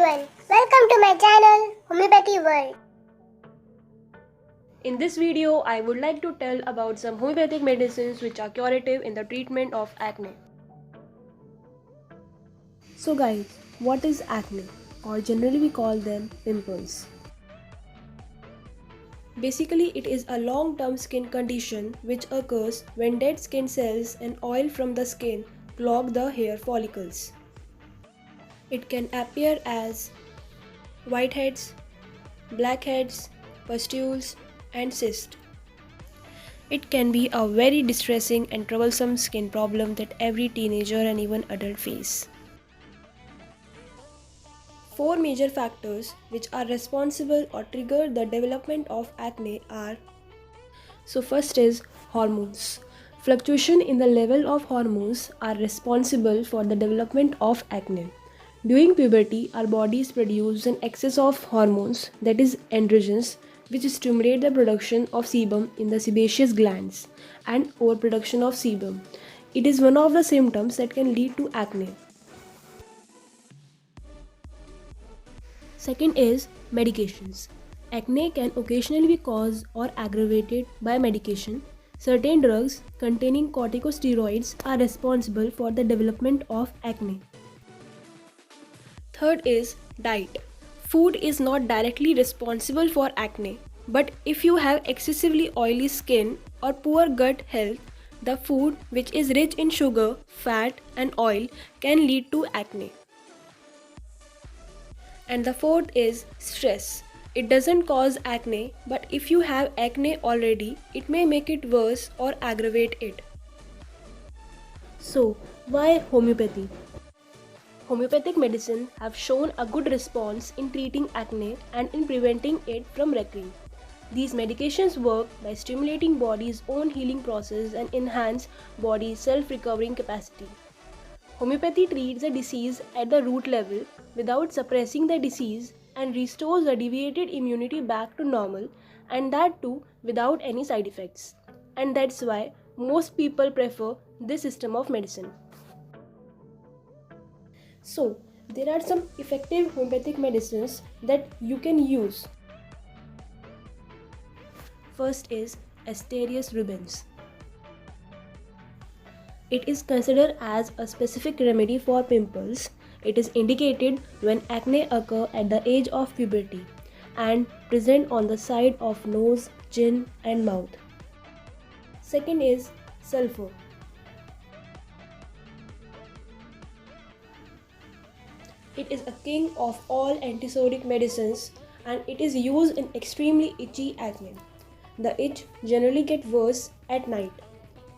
everyone, welcome to my channel Homeopathy World. In this video, I would like to tell about some homeopathic medicines which are curative in the treatment of acne. So guys, what is acne, or generally we call them pimples? Basically, it is a long-term skin condition which occurs when dead skin cells and oil from the skin clog the hair follicles. It can appear as whiteheads, blackheads, pustules, and cysts. It can be a very distressing and troublesome skin problem that every teenager and even adult face. Four major factors which are responsible or trigger the development of acne are: so first is hormones. Fluctuation in the level of hormones are responsible for the development of acne. During puberty, our bodies produce an excess of hormones, that is androgens, which stimulate the production of sebum in the sebaceous glands and overproduction of sebum. It is one of the symptoms that can lead to acne. Second is medications. Acne can occasionally be caused or aggravated by medication. Certain drugs containing corticosteroids are responsible for the development of acne. Third is diet. Food is not directly responsible for acne, but if you have excessively oily skin or poor gut health, the food which is rich in sugar, fat, and oil can lead to acne. And the fourth is stress. It doesn't cause acne, but if you have acne already, it may make it worse or aggravate it. So, why homeopathy? Homeopathic medicine have shown a good response in treating acne and in preventing it from recurring. These medications work by stimulating body's own healing process and enhance body's self-recovering capacity. Homeopathy treats the disease at the root level without suppressing the disease and restores the deviated immunity back to normal, and that too without any side effects. And that's why most people prefer this system of medicine. So, there are some effective homeopathic medicines that you can use. First is Asterias rubens. It is considered as a specific remedy for pimples. It is indicated when acne occur at the age of puberty and present on the side of nose, chin, and mouth. Second is sulfur. It is a king of all antisodic medicines and it is used in extremely itchy acne. The itch generally gets worse at night.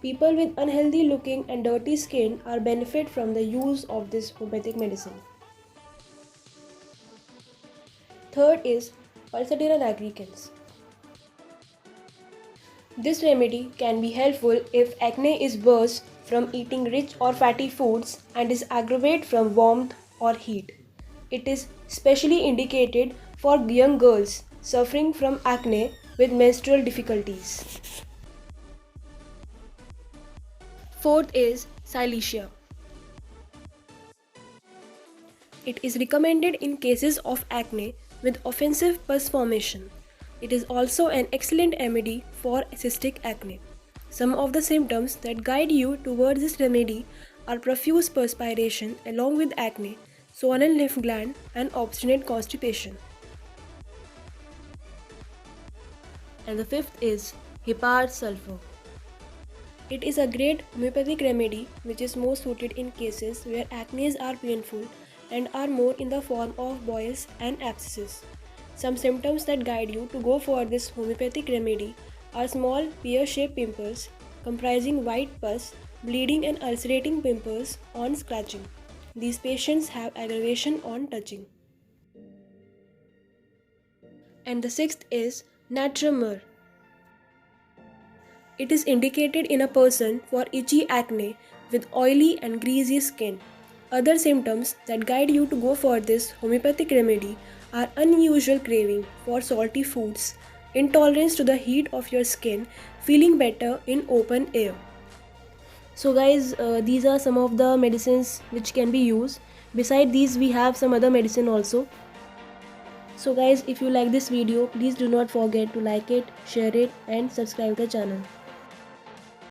People with unhealthy looking and dirty skin are benefit from the use of this homeopathic medicine. Third is Pulsatilla nigricans. This remedy can be helpful if acne is worse from eating rich or fatty foods and is aggravated from warmth or heat. It is specially indicated for young girls suffering from acne with menstrual difficulties. Fourth is Silesia. It is recommended in cases of acne with offensive pus formation. It is also an excellent remedy for cystic acne. Some of the symptoms that guide you towards this remedy are profuse perspiration along with acne, swollen lymph gland, and obstinate constipation. And the fifth is Heparin sulfur. It is a great homeopathic remedy which is most suited in cases where acne are painful and are more in the form of boils and abscesses. Some symptoms that guide you to go for this homeopathic remedy are small pear-shaped pimples comprising white pus, bleeding and ulcerating pimples on scratching. These patients have aggravation on touching. And the sixth is Natrum mur. It is indicated in a person for itchy acne with oily and greasy skin. Other symptoms that guide you to go for this homeopathic remedy are unusual craving for salty foods, intolerance to the heat of your skin, feeling better in open air. So guys, these are some of the medicines which can be used. Beside these, we have some other medicine also. So guys, if you like this video, please do not forget to like it, share it and subscribe the channel.